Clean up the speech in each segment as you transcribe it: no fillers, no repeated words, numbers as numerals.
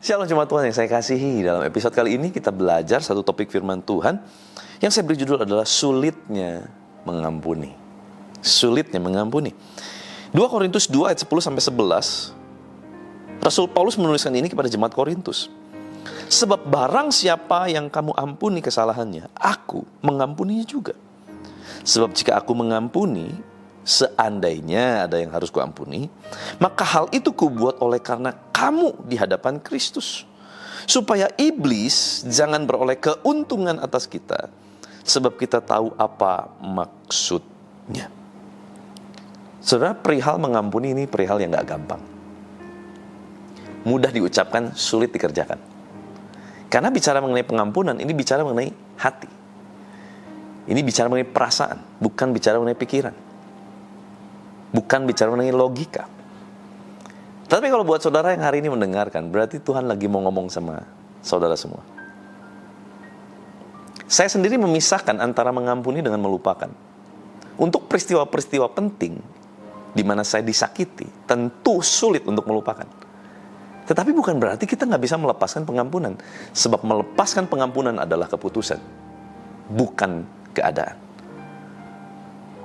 Shalom jemaat Tuhan yang saya kasihi. Dalam episode kali ini kita belajar satu topik firman Tuhan yang saya beri judul adalah sulitnya mengampuni. Sulitnya mengampuni. 2 Korintus 2 ayat 10-11, Rasul Paulus menuliskan ini kepada jemaat Korintus. Sebab barang siapa yang kamu ampuni kesalahannya, aku mengampuninya juga. Sebab jika aku mengampuni, seandainya ada yang harus kuampuni, maka hal itu kubuat oleh karena kamu di hadapan Kristus, supaya iblis jangan beroleh keuntungan atas kita, sebab kita tahu apa maksudnya. Saudara, perihal mengampuni ini perihal yang gak gampang. Mudah diucapkan, sulit dikerjakan. Karena bicara mengenai pengampunan, ini bicara mengenai hati. Ini bicara mengenai perasaan, bukan bicara mengenai pikiran. Bukan bicara mengenai logika. Tapi kalau buat saudara yang hari ini mendengarkan, berarti Tuhan lagi mau ngomong sama saudara semua. Saya sendiri memisahkan antara mengampuni dengan melupakan. Untuk peristiwa-peristiwa penting di mana saya disakiti, tentu sulit untuk melupakan. Tetapi bukan berarti kita nggak bisa melepaskan pengampunan. Sebab melepaskan pengampunan adalah keputusan, bukan keadaan.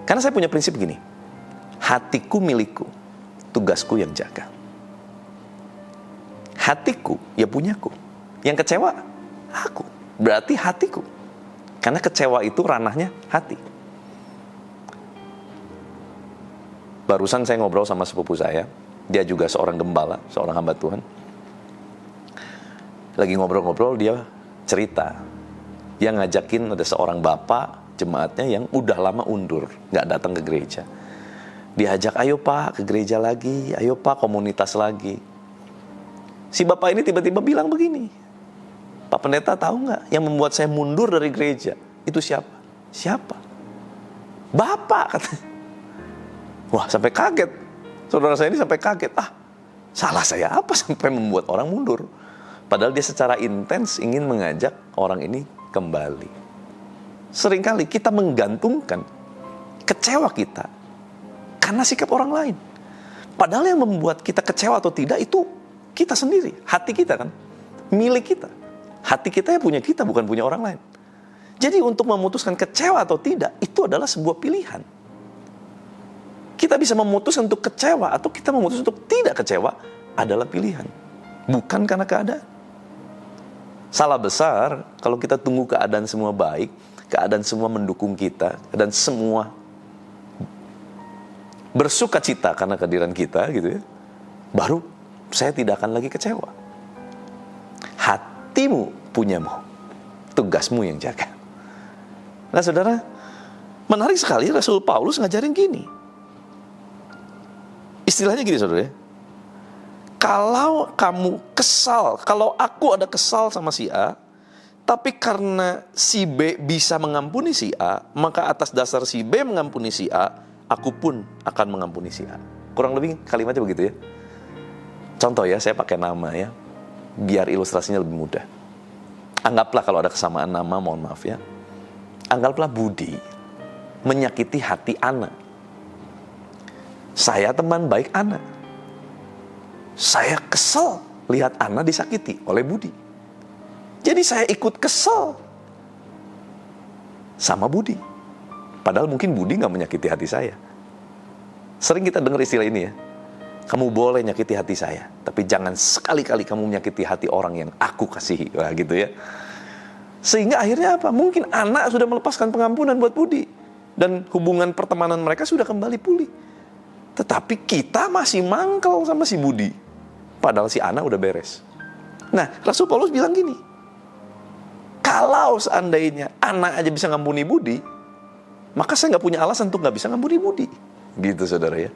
Karena saya punya prinsip gini, hatiku milikku, tugasku yang jaga. Hatiku ya punyaku, yang kecewa aku, berarti hatiku. Karena kecewa itu ranahnya hati. Barusan saya ngobrol sama sepupu saya, dia juga seorang gembala, seorang hamba Tuhan. Lagi ngobrol-ngobrol, dia cerita, dia ngajakin ada seorang bapak jemaatnya yang udah lama undur, gak datang ke gereja. Diajak, ayo pak ke gereja lagi, ayo pak komunitas lagi. Si bapak ini tiba-tiba bilang begini, Pak Pendeta tahu nggak yang membuat saya mundur dari gereja? Itu siapa? Siapa? Bapak, katanya. Wah, sampai kaget. Saudara saya ini sampai kaget. Salah saya apa sampai membuat orang mundur? Padahal dia secara intens ingin mengajak orang ini kembali. Seringkali kita menggantungkan kecewa kita karena sikap orang lain. Padahal yang membuat kita kecewa atau tidak itu kita sendiri, hati kita kan, milik kita. Hati kita ya punya kita, bukan punya orang lain. Jadi untuk memutuskan kecewa atau tidak, itu adalah sebuah pilihan. Kita bisa memutuskan untuk kecewa atau kita memutuskan untuk tidak kecewa, adalah pilihan. Bukan karena keadaan. Salah besar kalau kita tunggu keadaan semua baik, keadaan semua mendukung kita, dan semua bersuka cita karena kehadiran kita gitu ya, baru saya tidak akan lagi kecewa. Hatimu punyamu, tugasmu yang jaga. Nah saudara, menarik sekali Rasul Paulus ngajarin gini. Istilahnya gini saudara ya, kalau kamu kesal, kalau aku ada kesal sama si A, tapi karena si B bisa mengampuni si A, maka atas dasar si B mengampuni si A, aku pun akan mengampuni si A. Kurang lebih kalimatnya begitu ya. Contoh ya, saya pakai nama ya, biar ilustrasinya lebih mudah. Anggaplah kalau ada kesamaan nama, mohon maaf ya. Anggaplah Budi menyakiti hati Ana. Saya teman baik Ana. Saya kesel lihat Ana disakiti oleh Budi. Jadi saya ikut kesel sama Budi. Padahal mungkin Budi gak menyakiti hati saya. Sering kita dengar istilah ini ya. Kamu boleh nyakiti hati saya, tapi jangan sekali-kali kamu menyakiti hati orang yang aku kasihi. Wah gitu ya. Sehingga akhirnya apa? Mungkin anak sudah melepaskan pengampunan buat Budi. Dan hubungan pertemanan mereka sudah kembali pulih. Tetapi kita masih mangkel sama si Budi. Padahal si anak udah beres. Nah, Rasul Paulus bilang gini. Kalau seandainya anak aja bisa ngampuni Budi, maka saya gak punya alasan untuk gak bisa ngampuni Budi. Gitu saudara ya.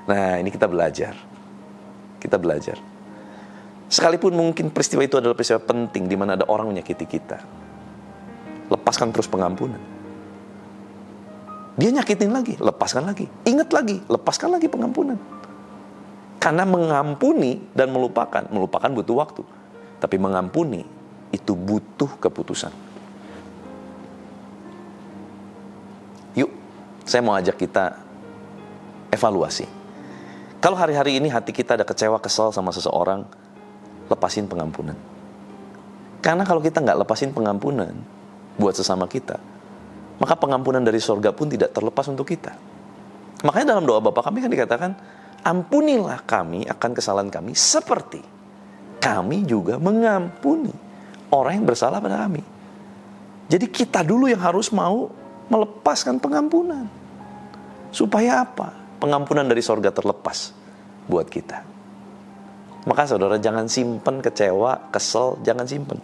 Nah, ini kita belajar. Kita belajar. Sekalipun mungkin peristiwa itu adalah peristiwa penting di mana ada orang menyakiti kita, lepaskan terus pengampunan. Dia nyakitin lagi, lepaskan lagi. Ingat lagi, lepaskan lagi pengampunan. Karena mengampuni dan melupakan butuh waktu. Tapi mengampuni itu butuh keputusan. Yuk, Saya mau ajak kita evaluasi. Kalau hari-hari ini hati kita ada kecewa, kesal sama seseorang, lepasin pengampunan. Karena kalau kita nggak lepasin pengampunan buat sesama kita, maka pengampunan dari sorga pun tidak terlepas untuk kita. Makanya dalam doa Bapa kami kan dikatakan, ampunilah kami akan kesalahan kami seperti kami juga mengampuni orang yang bersalah pada kami. Jadi kita dulu yang harus mau melepaskan pengampunan. Supaya apa? Pengampunan dari sorga terlepas buat kita. Maka saudara jangan simpen kecewa, kesel, jangan simpen.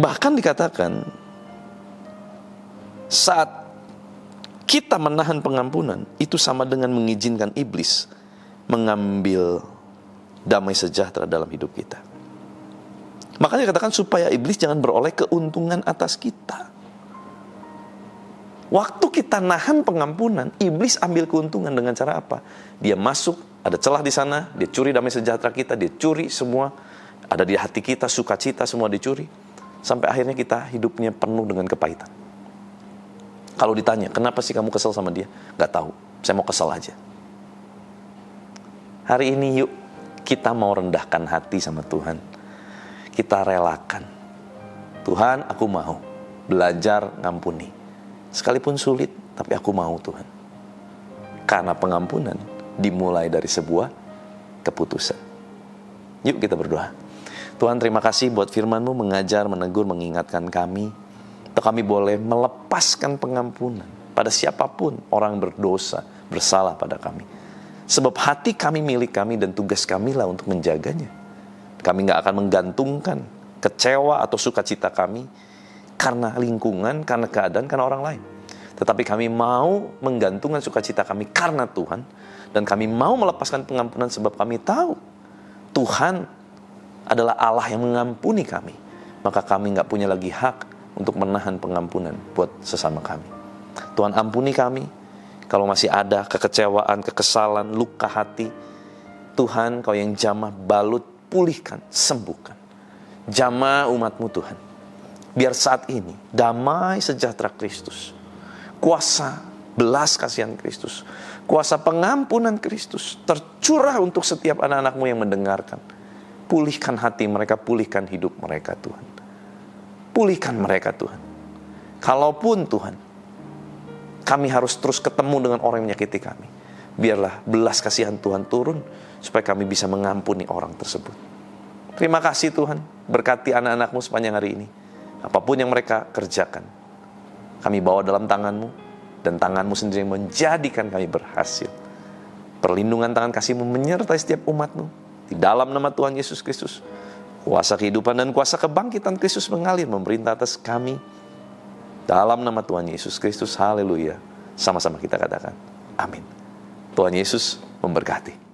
Bahkan dikatakan, saat kita menahan pengampunan, itu sama dengan mengizinkan iblis mengambil damai sejahtera dalam hidup kita. Makanya dikatakan supaya iblis jangan beroleh keuntungan atas kita. Waktu kita nahan pengampunan, iblis ambil keuntungan dengan cara apa? Dia masuk, ada celah di sana, dia curi damai sejahtera kita, dia curi semua, ada di hati kita, sukacita semua dicuri. Sampai akhirnya kita hidupnya penuh dengan kepahitan. Kalau ditanya, kenapa sih kamu kesel sama dia? Gak tahu, saya mau kesel aja. Hari ini yuk, kita mau rendahkan hati sama Tuhan. Kita relakan. Tuhan, aku mau belajar ngampuni. Sekalipun sulit, tapi aku mau Tuhan. Karena pengampunan dimulai dari sebuah keputusan. Yuk kita berdoa. Tuhan, terima kasih buat firman-Mu mengajar, menegur, mengingatkan kami. Untuk kami boleh melepaskan pengampunan pada siapapun orang berdosa, bersalah pada kami. Sebab hati kami milik kami dan tugas kami lah untuk menjaganya. Kami gak akan menggantungkan kecewa atau sukacita kami karena lingkungan, karena keadaan, karena orang lain. Tetapi kami mau menggantungkan sukacita kami karena Tuhan. Dan kami mau melepaskan pengampunan sebab kami tahu Tuhan adalah Allah yang mengampuni kami. Maka kami gak punya lagi hak untuk menahan pengampunan buat sesama kami. Tuhan ampuni kami. Kalau masih ada kekecewaan, kekesalan, luka hati, Tuhan Kau yang jamah, balut, pulihkan, sembuhkan. Jamah umat-Mu Tuhan. Biar saat ini damai sejahtera Kristus, kuasa belas kasihan Kristus, kuasa pengampunan Kristus tercurah untuk setiap anak-anak-Mu yang mendengarkan. Pulihkan hati mereka, pulihkan hidup mereka Tuhan. Pulihkan mereka Tuhan. Kalaupun Tuhan, kami harus terus ketemu dengan orang yang menyakiti kami, biarlah belas kasihan Tuhan turun, supaya kami bisa mengampuni orang tersebut. Terima kasih Tuhan, berkati anak-anak-Mu sepanjang hari ini. Apapun yang mereka kerjakan, kami bawa dalam tangan-Mu, dan tangan-Mu sendiri yang menjadikan kami berhasil. Perlindungan tangan kasih-Mu menyertai setiap umat-Mu. Di dalam nama Tuhan Yesus Kristus, kuasa kehidupan dan kuasa kebangkitan Kristus mengalir memerintah atas kami. Dalam nama Tuhan Yesus Kristus, haleluya. Sama-sama kita katakan, amin. Tuhan Yesus memberkati.